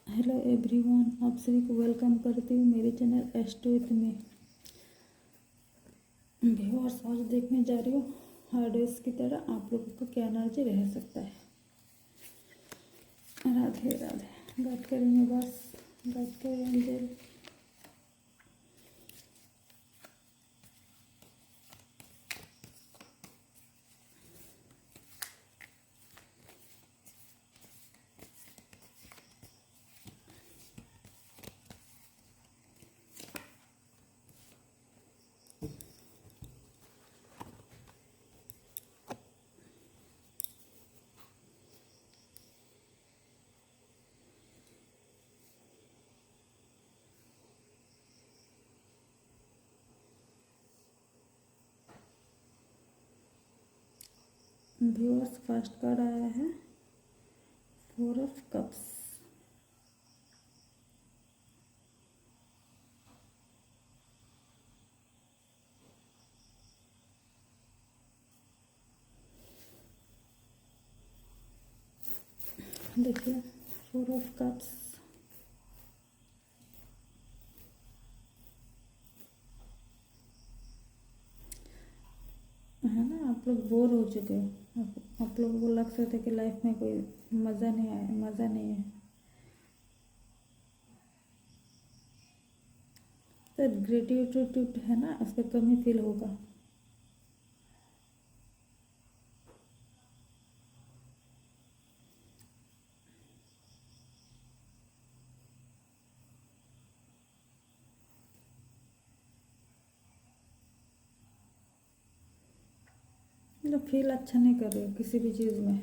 Hello everyone, आप सभी को वेलकम करती हूँ मेरे चैनल एस्ट्रोविथ में। व्यूअर्स, आज देखने जा रही हूँ हार्डवेयर की तरह आप लोगों को क्या एनर्जी रह सकता है। राधे राधे। गाइड करेंगे बस, गाइड करेंगे। व्यूअर्स, फर्स्ट कार्ड आया है 4 ऑफ कप्स। देखिए 4 ऑफ कप्स। है ना, आप लोग बोर हो चुके हो। आप लोगों को लग सकता है कि लाइफ में कोई मज़ा नहीं आया, मज़ा नहीं है। तो ग्रेटिट्यूड है ना, उसका कमी फील होगा। मतलब फील अच्छा नहीं कर रहे हो किसी भी चीज़ में।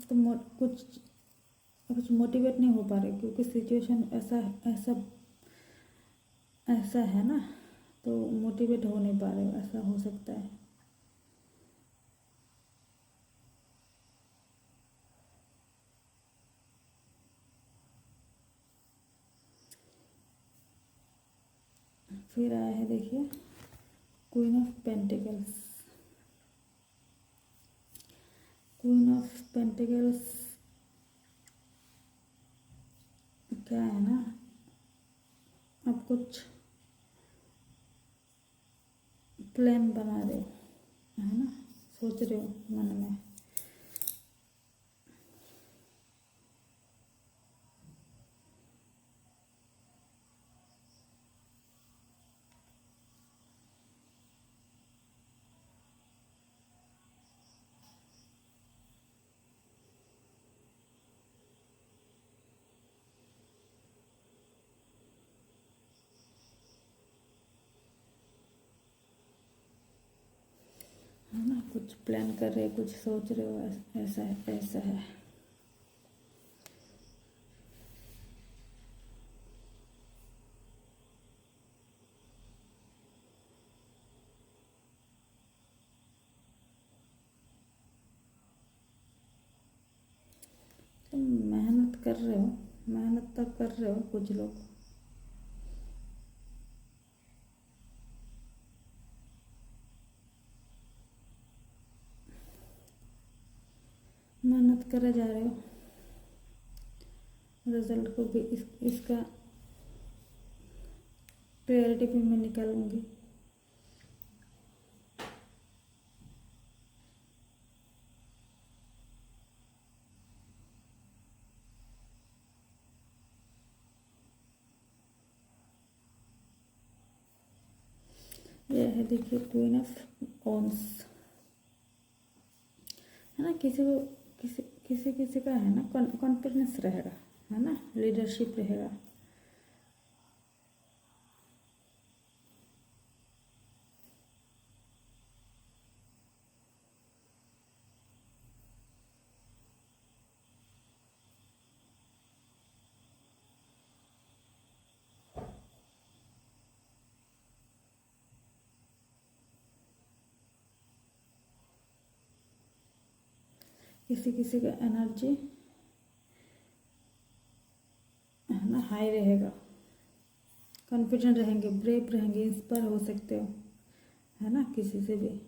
तो कुछ कुछ मोटिवेट नहीं हो पा रहे क्योंकि सिचुएशन ऐसा ऐसा ऐसा है ना, तो मोटिवेट हो नहीं पा रहे हो, ऐसा हो सकता है। फिर आया है, देखिए queen of pentacles. Queen of pentacles क्या है ना, आप कुछ प्लान बना रहे हो, है ना, सोच रहे हो मन में। है ना, कुछ प्लान कर रहे हो, कुछ सोच रहे हो, ऐसा है, ऐसा है। तुम मेहनत कर रहे हो, मेहनत तक कर रहे हो कुछ लोग। मेहनत करे जा रहे हो, रिजल्ट को भी इसका प्रायोरिटी भी मैं निकालूंगी। ये है, देखिए क्वीन ऑफ ऑन्स। है ना, किसी किसी का है ना कॉन्फिडेंस रहेगा, है ना, लीडरशिप रहेगा। किसी किसी का एनर्जी है ना हाई रहेगा, कॉन्फिडेंट रहेंगे, ब्रेव रहेंगे, इंस्पायर हो सकते हो। है ना, किसी से भी।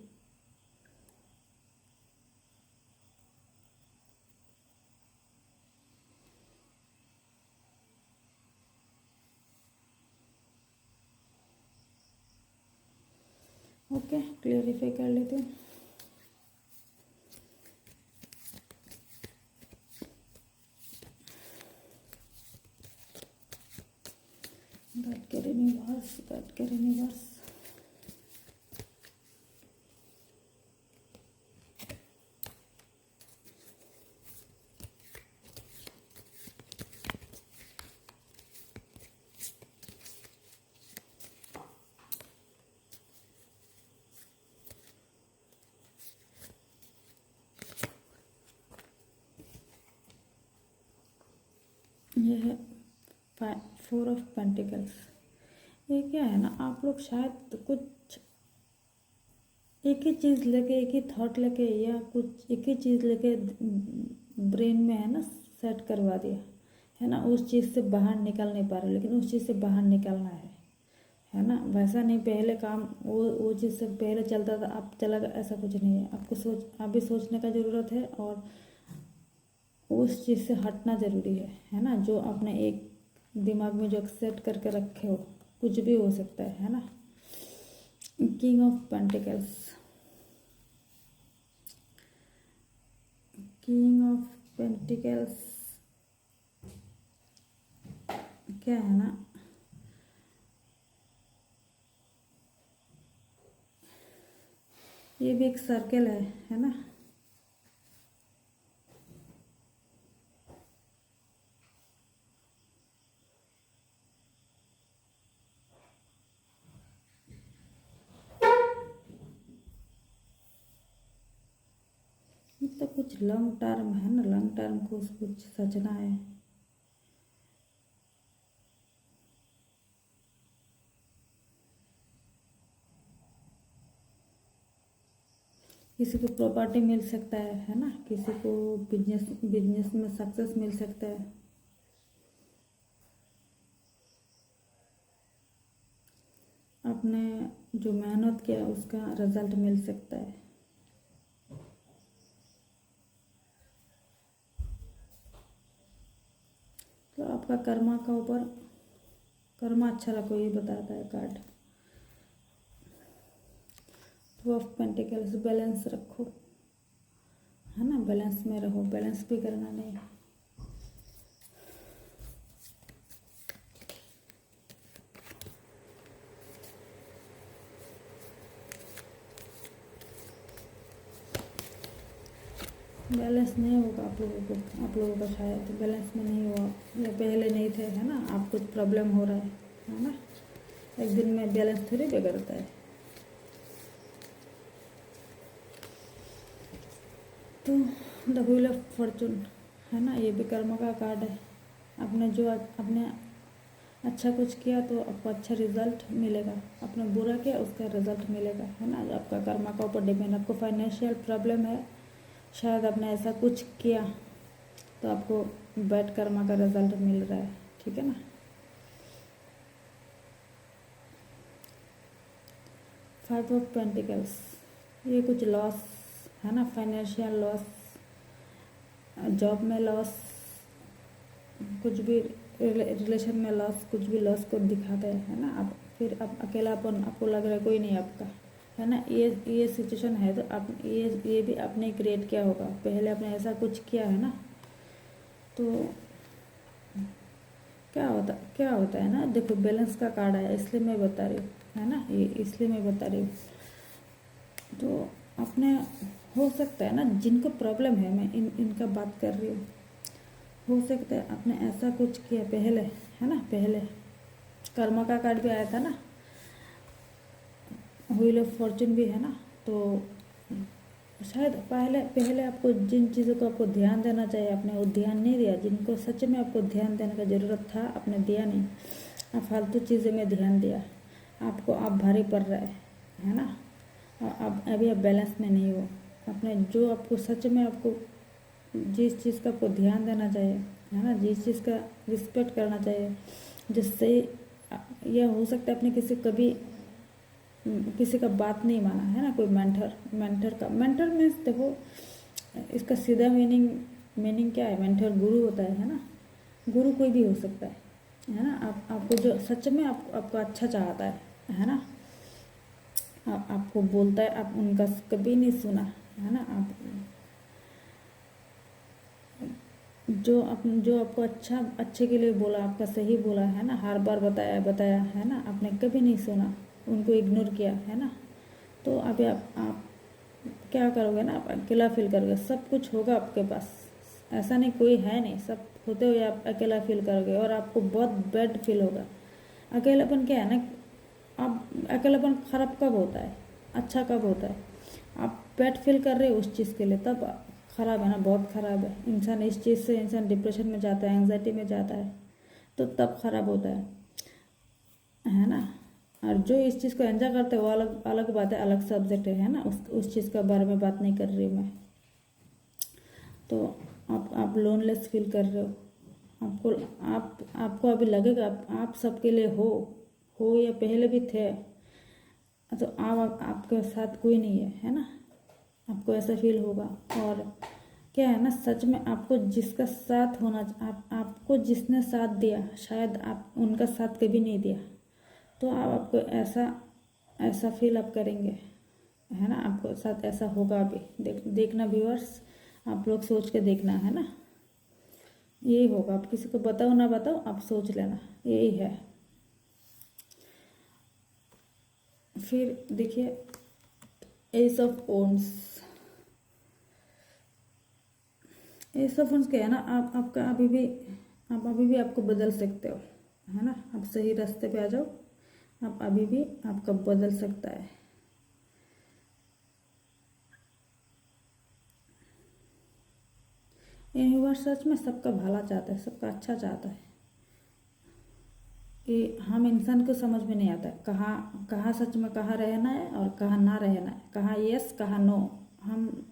ओके, क्लियरिफाई कर लेते हैं। गॉड के यूनिवर्स, गॉड के यूनिवर्स। ये है 4 ऑफ पेंटिकल्स। ये क्या है ना, आप लोग शायद कुछ एक ही चीज़ लेके, एक ही थॉट लेके, या कुछ एक ही चीज़ लेके ब्रेन में है ना सेट करवा दिया है ना, उस चीज़ से बाहर निकल नहीं पा रहे, लेकिन उस चीज़ से बाहर निकलना है ना। वैसा नहीं पहले काम वो चीज़ से पहले चलता था, अब चला, ऐसा कुछ नहीं है। आपको अभी सोचने का ज़रूरत है, और उस चीज़ से हटना ज़रूरी है ना। जो आपने एक दिमाग में जो एक्सेप्ट करके रखे हो, कुछ भी हो सकता है ना। King of pentacles, king of pentacles क्या है ना, ये भी एक सर्कल है ना। तो कुछ लॉन्ग टर्म है ना, लॉन्ग टर्म को कुछ सचना है। किसी को प्रॉपर्टी मिल सकता है ना, किसी को बिजनेस में सक्सेस मिल सकता है। आपने जो मेहनत किया उसका रिजल्ट मिल सकता है। तो आपका कर्मा का ऊपर, कर्मा अच्छा रखो, ये बताता है कार्ड। 2 ऑफ पेंटिकल्स, बैलेंस रखो है ना, बैलेंस में रहो, बैलेंस भी करना नहीं। बैलेंस नहीं होगा आप लोगों को, आप लोगों का शायद बैलेंस में नहीं हुआ, या पहले नहीं थे है ना। आप कुछ प्रॉब्लम हो रहा है ना। एक दिन में बैलेंस थोड़ी बिगड़ता है। तो द व्हील ऑफ फॉर्चून है ना, ये भी कर्म का कार्ड है। आपने जो आपने अच्छा कुछ किया तो आपको अच्छा रिजल्ट मिलेगा, आपने बुरा किया उसका रिजल्ट मिलेगा है ना। आपका कर्मा का ऊपर डिपेंड। आपको फाइनेंशियल प्रॉब्लम है, शायद आपने ऐसा कुछ किया तो आपको बैड कर्मा का रिजल्ट मिल रहा है, ठीक है ना। फाइव ऑफ पेंटिकल्स, ये कुछ लॉस है ना, फाइनेंशियल लॉस, जॉब में लॉस, कुछ भी रिलेशन में लॉस, कुछ भी लॉस को दिखाता है ना। आप फिर आप अकेलापन, आपको लग रहा है कोई नहीं आपका है ना। ये सिचुएशन है तो आप ये भी आपने क्रिएट किया होगा, पहले आपने ऐसा कुछ किया है ना। तो क्या होता है ना, देखो बैलेंस का कार्ड है, इसलिए मैं बता रही हूँ है ना, ये इसलिए मैं बता रही हूँ। तो आपने, हो सकता है ना, जिनको प्रॉब्लम है, मैं इनका बात कर रही हूँ, हो सकता है आपने ऐसा कुछ किया पहले है ना। पहले कर्मा का कार्ड भी आया था ना, व्हील ऑफ फॉर्चून भी है ना। तो शायद पहले आपको जिन चीज़ों को आपको ध्यान देना चाहिए आपने वो ध्यान नहीं दिया, जिनको सच में आपको ध्यान देने का ज़रूरत था आपने दिया नहीं। आप फालतू चीज़ों में ध्यान दिया, आपको आप भारी पड़ रहा है ना। और अब अभी आप बैलेंस में नहीं हो। आपने जो आपको सच में आपको जिस चीज़ का आपको ध्यान देना चाहिए है ना, जिस चीज़ का रिस्पेक्ट करना चाहिए, जिससे यह हो सकता है आपने किसी कभी किसी का बात नहीं माना, है ना। कोई मेंटर मीन्स देखो, इसका सीधा मीनिंग क्या है? मेंटर गुरु होता है ना। गुरु कोई भी हो सकता है ना। आपको जो सच में आपको अच्छा चाहता है ना, आपको बोलता है, आप उनका कभी नहीं सुना, है ना। आप जो आपको अच्छे के लिए बोला, आपका सही बोला, है ना, हर बार बताया, है ना, आपने कभी नहीं सुना, उनको इग्नोर किया, है ना। तो अभी आप क्या करोगे ना, आप अकेला फील करोगे। सब कुछ होगा आपके पास, ऐसा नहीं कोई है नहीं, सब होते हुए आप अकेला फील करोगे और आपको बहुत बैड फील होगा। अकेलापन क्या है ना, आप अकेलापन खराब कब होता है, अच्छा कब होता है? आप बैड फील कर रहे हो उस चीज़ के लिए, तब खराब है ना, बहुत खराब है। इंसान इस चीज़ से इंसान डिप्रेशन में जाता है, एंग्जाइटी में जाता है, तो तब खराब होता है ना। और जो इस चीज़ को एंजॉय करते हैं वो अलग अलग बात है, अलग सब्जेक्ट है ना। उस चीज़ के बारे में बात नहीं कर रही हूँ मैं। तो आप लोनलेस फील कर रहे हो, आपको अभी लगेगा आप सबके लिए हो या पहले भी थे, तो आपके साथ कोई नहीं है ना। आपको ऐसा फील होगा। और क्या है ना, सच में आपको जिसका साथ होना, आपको जिसने साथ दिया, शायद आप उनका साथ कभी नहीं दिया, तो आपको ऐसा फील आप करेंगे, है ना। आपको साथ ऐसा होगा अभी। देखना व्यूअर्स, आप लोग सोच के देखना, है ना। यही होगा, आप किसी को बताओ ना बताओ, आप सोच लेना, यही है। फिर देखिए, एस ऑफ ओन्स। एस ऑफ ओन्स क्या है ना, आप अभी भी आपको बदल सकते हो, है ना। आप सही रास्ते पे आ जाओ, आप अभी भी आपका बदल सकता है। यूनिवर्स सच में सबका भला चाहता है, सबका अच्छा चाहता है। कि हम इंसान को समझ में नहीं आता है कहाँ कहाँ सच में कहाँ रहना है और कहाँ ना रहना है, कहाँ यस कहाँ नो। हम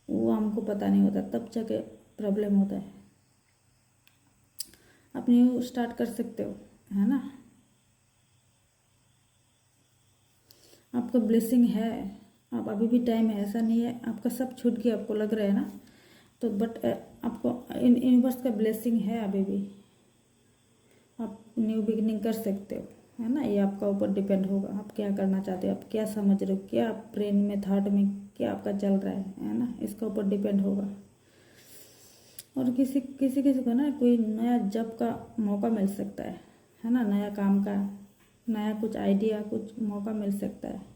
वो हमको पता नहीं होता, तब जाके प्रॉब्लम होता है। आप न्यू स्टार्ट कर सकते हो, है ना। आपका ब्लेसिंग है, आप अभी भी टाइम है, ऐसा नहीं है आपका सब छूट गया, आपको लग रहा है ना। तो बट आपको यूनिवर्स का ब्लेसिंग है अभी भी, आप न्यू बिगिनिंग कर सकते हो, है ना। ये आपका ऊपर डिपेंड होगा, आप क्या करना चाहते हो, आप क्या समझ रहे हो, क्या आप ब्रेन में थॉट में क्या आपका चल रहा है ना, इसका ऊपर डिपेंड होगा। और किसी किसी किसी को ना कोई नया जॉब का मौका मिल सकता है ना, नया काम का, नया कुछ आइडिया, कुछ मौका मिल सकता है।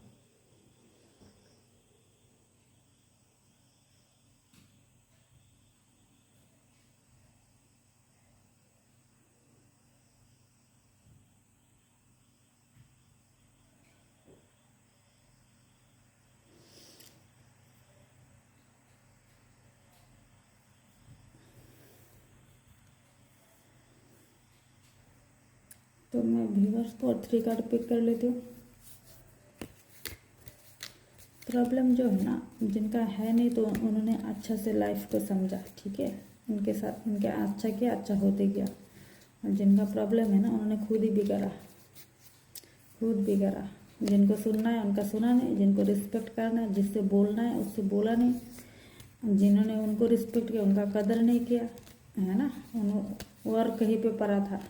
तो मैं व्यूअर्स को और 3 कार्ड पिक कर लेती हूँ। प्रॉब्लम जो है ना, जिनका है नहीं तो उन्होंने अच्छा से लाइफ को समझा, ठीक है, उनके साथ उनके अच्छा किया, अच्छा होते गया। और जिनका प्रॉब्लम है ना, उन्होंने खुद बिगाड़ा। जिनको सुनना है उनका सुना नहीं, जिनको रिस्पेक्ट करना है, जिससे बोलना है उससे बोला नहीं, जिन्होंने उनको रिस्पेक्ट किया उनका कदर नहीं किया, है ना। और कहीं पे पड़ा था।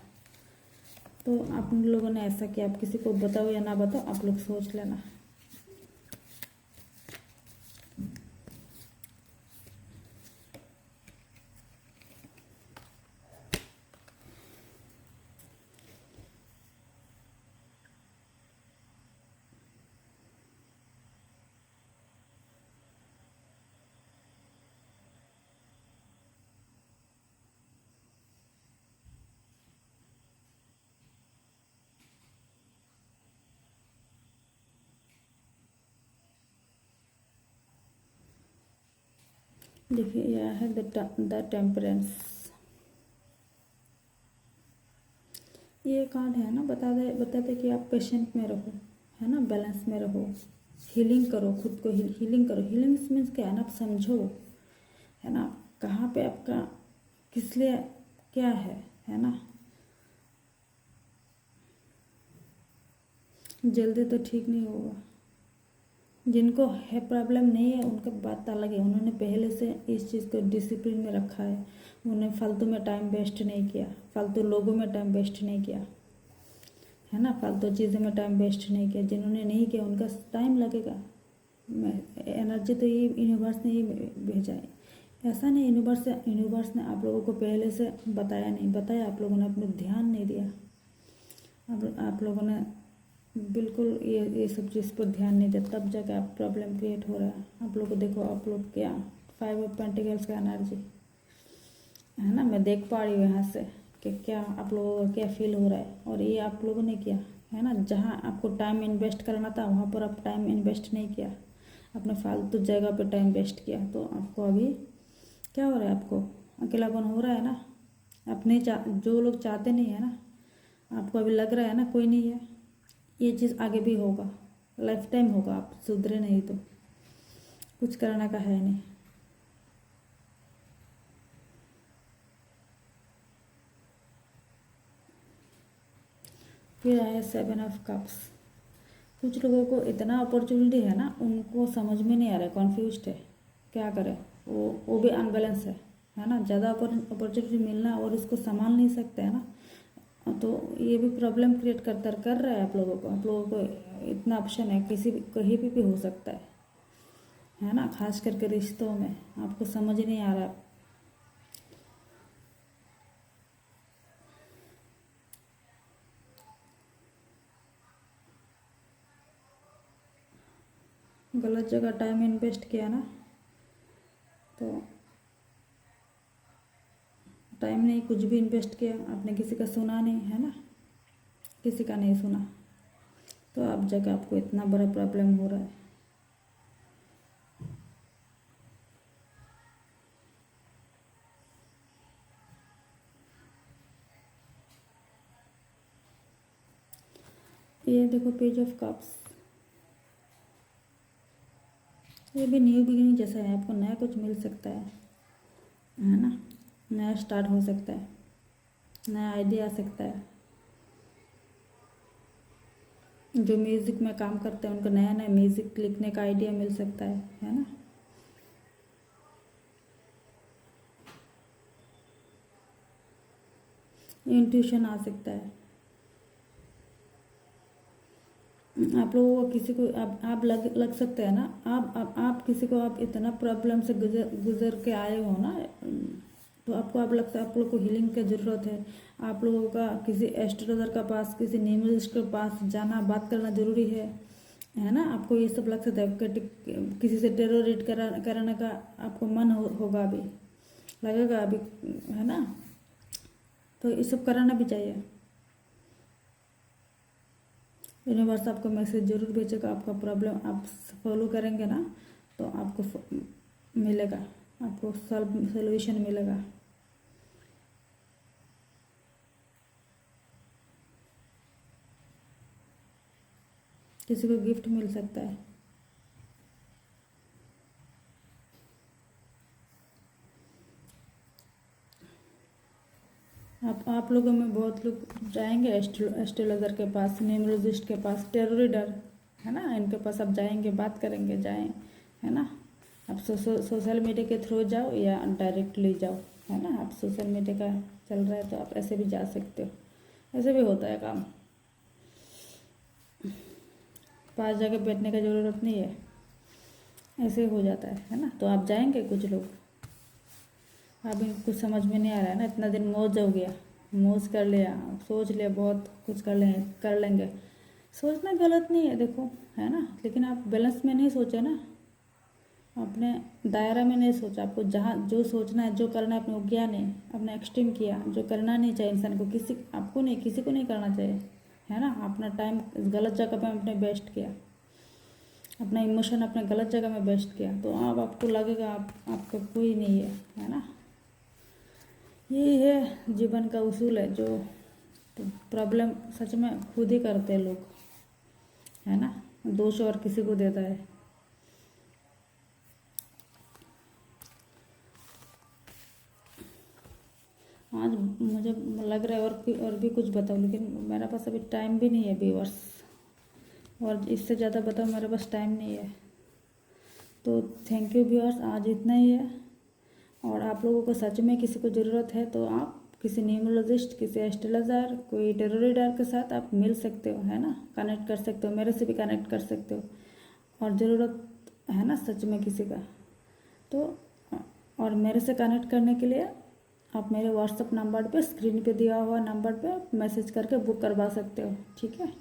तो आप लोगों ने ऐसा किया, आप किसी को बताओ या ना बताओ, आप लोग सोच लेना। देखिए, यह है द टेम्परेंस। ये कार्ड है ना, बताते कि आप पेशेंट में रहो, है ना, बैलेंस में रहो, हीलिंग करो, खुद को हीलिंग करो। हीलिंग मीन्स क्या है ना, आप समझो, है ना, कहाँ पे आपका किस लिए क्या है ना। जल्दी तो ठीक नहीं होगा। जिनको है प्रॉब्लम नहीं है उनका बात अलग है, उन्होंने पहले से इस चीज़ को डिसिप्लिन में रखा है, उन्होंने फालतू में टाइम वेस्ट नहीं किया, फालतू लोगों में टाइम वेस्ट नहीं किया, है ना, फालतू चीज़ों में टाइम वेस्ट नहीं किया। जिन्होंने नहीं किया उनका टाइम लगेगा। एनर्जी तो ये यूनिवर्स ने ही भेजा है, ऐसा नहीं यूनिवर्स ने आप लोगों को पहले से बताया नहीं, बताया आप लोगों ने अपने ध्यान नहीं दिया। आप लोगों ने बिल्कुल ये सब चीज़ पर ध्यान नहीं दिया, तब जाके आप प्रॉब्लम क्रिएट हो रहा है। आप लोग को देखो, आप लोग क्या 5 ऑफ पेंटिकल्स का एनर्जी है ना, मैं देख पा रही हूँ यहाँ से कि क्या आप लोगों को क्या फील हो रहा है। और ये आप लोगों ने किया है ना, जहाँ आपको टाइम इन्वेस्ट करना था वहाँ पर आप टाइम इन्वेस्ट नहीं किया, अपने फालतू जगह पे टाइम वेस्ट किया। तो आपको अभी क्या हो रहा है, आपको अकेलापन हो रहा है ना, अपने जो लोग चाहते नहीं है ना, आपको अभी लग रहा है ना कोई नहीं है। ये चीज़ आगे भी होगा, लाइफ टाइम होगा, आप सुधरे नहीं तो कुछ करने का है नहीं। फिर आया 7 ऑफ कप्स। कुछ लोगों को इतना अपॉर्चुनिटी है ना, उनको समझ में नहीं आ रहा है, कॉन्फ्यूज्ड है क्या करें। वो भी अनबैलेंस है ना, ज़्यादा अपॉर्चुनिटी मिलना और इसको संभाल नहीं सकते है ना, तो ये भी प्रॉब्लम क्रिएट कर रहा है आप लोगों को। आप लोगों को इतना ऑप्शन है, किसी भी कहीं भी हो सकता है ना, खास करके रिश्तों में आपको समझ नहीं आ रहा। गलत जगह टाइम इन्वेस्ट किया ना, तो टाइम नहीं, कुछ भी इन्वेस्ट किया आपने, किसी का सुना नहीं है ना, किसी का नहीं सुना, तो अब जगह आपको इतना बड़ा प्रॉब्लम हो रहा है। ये देखो पेज ऑफ कप्स, ये भी न्यू बिगिनिंग जैसा है, आपको नया कुछ मिल सकता है ना, नया स्टार्ट हो सकता है, नया आइडिया आ सकता है। जो म्यूज़िक में काम करते हैं उनको नया नया म्यूज़िक लिखने का आइडिया मिल सकता है ना। इंट्यूशन आ सकता है। आप लोगों को किसी को आप लग सकते हैं ना, आप किसी को आप इतना प्रॉब्लम से गुजर के आए हो ना, तो आपको आप लगता है आप लोग को हीलिंग की ज़रूरत है। आप लोगों का किसी एस्ट्रोलॉजर के पास, किसी न्यूमरोलॉजिस्ट के पास जाना, बात करना ज़रूरी है ना। आपको ये सब लग सकता है कि किसी से टेरो रीड कराने का आपको मन होगा अभी, लगेगा अभी, है ना, तो ये सब कराना भी चाहिए। यूनिवर्स आपको मैसेज जरूर भेजेगा, आपका प्रॉब्लम आप फॉलो करेंगे ना तो आपको मिलेगा, आपको सोल्यूशन मिलेगा। किसी को गिफ्ट मिल सकता है। आप लोगों में बहुत लोग जाएंगे एस्ट्रोलॉजर के पास, न्यूमरोलॉजिस्ट के पास, टेरो रीडर है ना, इनके पास आप जाएंगे, बात करेंगे, जाएं, है ना। आप सोशल मीडिया के थ्रू जाओ या डायरेक्टली जाओ, है ना। आप सोशल मीडिया का चल रहा है तो आप ऐसे भी जा सकते हो, ऐसे भी होता है काम, पास जाके बैठने का ज़रूरत नहीं है, ऐसे हो जाता है ना। तो आप जाएंगे, कुछ लोग, अभी कुछ समझ में नहीं आ रहा है ना, इतना दिन मौज हो गया, मौज कर लिया, सोच लिया बहुत कुछ कर लेंगे। सोचना गलत नहीं है देखो, है ना, लेकिन आप बैलेंस में नहीं सोचे ना, अपने दायरा में नहीं सोचा। आपको जहाँ जो सोचना है, जो करना है, आपने वो किया नहीं, आपने एक्सट्रीम किया, जो करना नहीं चाहिए इंसान को, आपको नहीं, किसी को नहीं करना चाहिए, है ना। अपना टाइम गलत जगह पे आपने वेस्ट किया, अपना इमोशन अपने गलत जगह में वेस्ट किया, तो अब आपको लगेगा आपका कोई नहीं है ना। यही है जीवन का उसूल है, जो तो प्रॉब्लम सच में खुद ही करते हैं लोग, है ना, दोष और किसी को देता है। आज मुझे लग रहा है और भी कुछ बताओ, लेकिन मेरे पास अभी टाइम भी नहीं है व्यूअर्स, और इससे ज़्यादा बताओ मेरे पास टाइम नहीं है। तो थैंक यू व्यूअर्स, आज इतना ही है। और आप लोगों को सच में किसी को ज़रूरत है तो आप किसी न्यूमरोलॉजिस्ट, किसी एस्ट्रोलॉजर, कोई टेरो रीडर के साथ आप मिल सकते हो, है ना, कनेक्ट कर सकते हो, मेरे से भी कनेक्ट कर सकते हो। और ज़रूरत है ना सच में किसी का तो, और मेरे से कनेक्ट करने के लिए आप मेरे व्हाट्सअप नंबर पे, स्क्रीन पे दिया हुआ नंबर पे मैसेज करके बुक करवा सकते हो, ठीक है।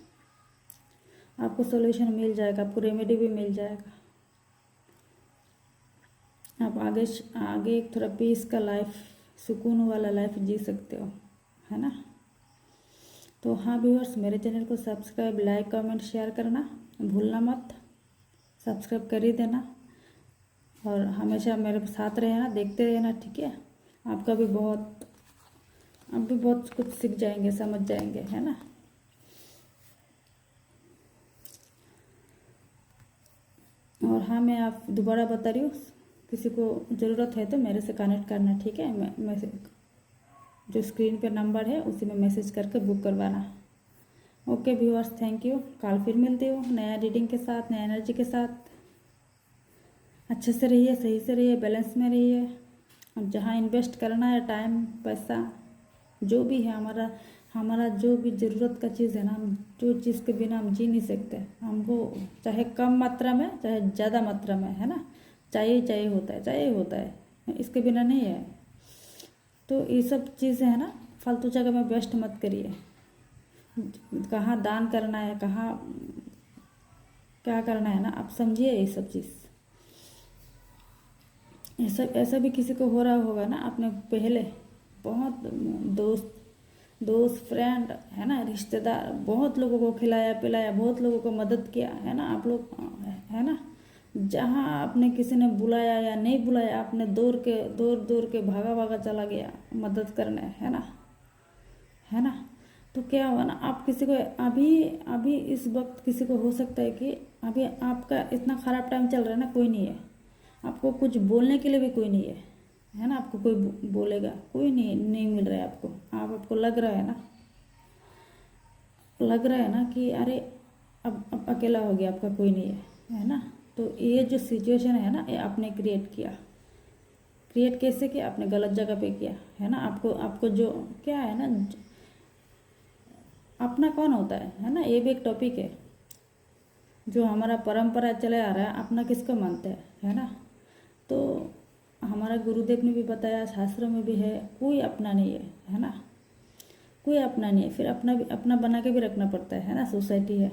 आपको सोल्यूशन मिल जाएगा, आपको रेमेडी भी मिल जाएगा। आप आगे आगे एक थोड़ा पीस का लाइफ, सुकून वाला लाइफ जी सकते हो, है ना। तो हाँ व्यूअर्स, मेरे चैनल को सब्सक्राइब, लाइक, कमेंट, शेयर करना भूलना मत। सब्सक्राइब कर ही देना और हमेशा मेरे साथ रहना, देखते रहना, ठीक है। आपका भी बहुत, आप भी बहुत कुछ सीख जाएंगे, समझ जाएंगे, है ना। और हाँ, मैं आप दोबारा बता रही हूँ, किसी को ज़रूरत है तो मेरे से कनेक्ट करना, ठीक है। मैं जो स्क्रीन पे नंबर है उसी में मैसेज करके बुक करवाना। Okay viewers, thank you. कल फिर मिलती हूँ नया रीडिंग के साथ, नया एनर्जी के साथ। अच्छे से रहिए, सही से रहिए, बैलेंस में रहिए। अब जहाँ इन्वेस्ट करना है, टाइम, पैसा, जो भी है हमारा हमारा जो भी ज़रूरत का चीज़ है ना, हम जो चीज़ के बिना हम जी नहीं सकते। हमको चाहे कम मात्रा में, चाहे ज़्यादा मात्रा में, है ना, चाहिए होता है, चाहिए होता है, इसके बिना नहीं है। तो ये सब चीज़ें है ना, फालतू जगह में वेस्ट मत करिए। कहाँ दान करना है, कहाँ क्या करना है ना, आप समझिए ये सब चीज़। ऐसा भी किसी को हो रहा होगा ना, आपने पहले बहुत दोस्त फ्रेंड, है ना, रिश्तेदार, बहुत लोगों को खिलाया पिलाया, बहुत लोगों को मदद किया, है ना, आप लोग, है ना। जहाँ आपने किसी ने बुलाया या नहीं बुलाया, आपने दौड़ के भागा चला गया मदद करने, है ना। तो क्या हुआ ना, आप किसी को अभी इस वक्त किसी को हो सकता है कि अभी आपका इतना ख़राब टाइम चल रहा है ना, कोई नहीं है, आपको कुछ बोलने के लिए भी कोई नहीं है ना। आपको कोई बोलेगा, कोई नहीं मिल रहा है आपको। आपको लग रहा है ना कि अरे अब अकेला हो गया, आपका कोई नहीं है ना। तो ये जो सिचुएशन है ना, ये आपने क्रिएट कैसे किया, आपने गलत जगह पे किया, है ना। आपको जो क्या है ना, अपना कौन होता है ना, ये भी एक टॉपिक है। जो हमारा परंपरा चले आ रहा है, अपना किसको मानते हैं, है ना। तो हमारा गुरुदेव ने भी बताया, शास्त्रों में भी है, कोई अपना नहीं है ना, कोई अपना नहीं है। फिर अपना बना के भी रखना पड़ता है ना, सोसाइटी है।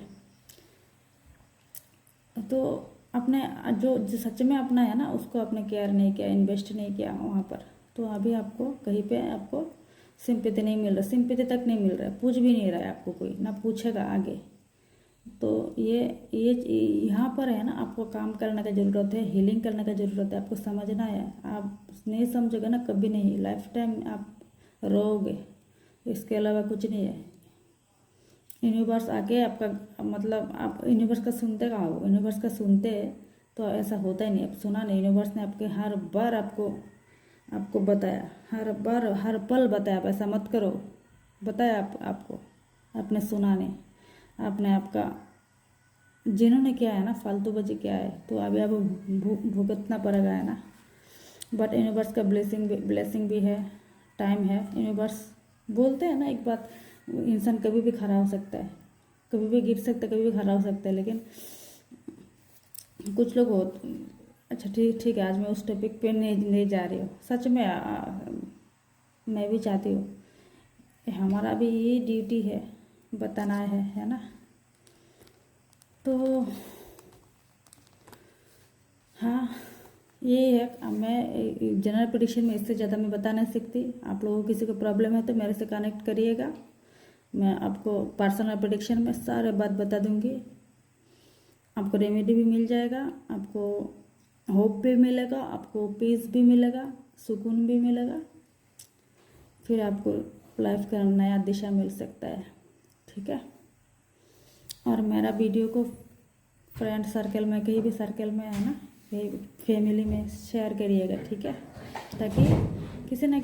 तो अपने जो सच में अपना है ना, उसको आपने केयर नहीं किया, इन्वेस्ट नहीं किया वहाँ पर। तो अभी आपको कहीं पे आपको सिंपैथी नहीं मिल रहा, सिंपैथी तक नहीं मिल रहा है, पूछ भी नहीं रहा है आपको, कोई ना पूछेगा आगे। तो ये यहाँ पर है ना, आपको काम करने का ज़रूरत है, हीलिंग करने का ज़रूरत है, आपको समझना है। आप नहीं समझोगे ना, कभी नहीं, लाइफ टाइम आप रोओगे, इसके अलावा कुछ नहीं है। यूनिवर्स आके आपका मतलब, आप यूनिवर्स का सुनते कहाँ हो, यूनिवर्स का सुनते तो ऐसा होता ही नहीं। अब सुना नहीं, यूनिवर्स ने आपके हर बार आपको बताया, हर बार हर पल बताया, आप ऐसा मत करो, बताया आपको, आपने सुना नहीं। आपने आपका जिन्होंने किया है ना, फालतू बजी किया है, तो अभी अब भुगतना पड़ेगा, है ना। बट यूनिवर्स का ब्लेसिंग भी है, टाइम है। यूनिवर्स बोलते हैं ना एक बात, इंसान कभी भी खड़ा हो सकता है, कभी भी गिर सकता है, कभी भी खड़ा हो सकता है। लेकिन कुछ लोग हो, अच्छा ठीक है, आज मैं उस टॉपिक पे नहीं जा रही हूँ। सच में मैं भी चाहती हूँ, हमारा भी ये ड्यूटी है, बताना है ना। तो हाँ, ये है। अब मैं जनरल प्रेडिक्शन में इससे ज़्यादा मैं बता नहीं सकती। आप लोगों को किसी को प्रॉब्लम है तो मेरे से कनेक्ट करिएगा, मैं आपको पर्सनल प्रेडिक्शन में सारे बात बता दूंगी। आपको रेमेडी भी मिल जाएगा, आपको होप भी मिलेगा, आपको पीस भी मिलेगा, सुकून भी मिलेगा। फिर आपको लाइफ का नया दिशा मिल सकता है, ठीक है। और मेरा वीडियो को फ्रेंड सर्कल में, कहीं भी सर्कल में, है ना, कहीं फैमिली में शेयर करिएगा, ठीक है। ताकि किसी ना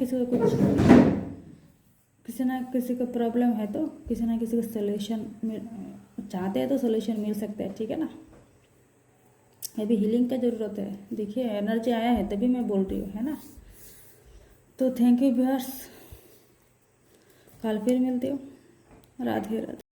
किसी को प्रॉब्लम है तो किसी ना किसी को सॉल्यूशन चाहते हैं तो सोल्यूशन मिल सकता है, ठीक है ना। अभी हीलिंग का ज़रूरत है, देखिए एनर्जी आया है तभी मैं बोल रही हूँ, है ना। तो थैंक यू व्यूअर्स, कल फिर मिलते हो। राधे राधे।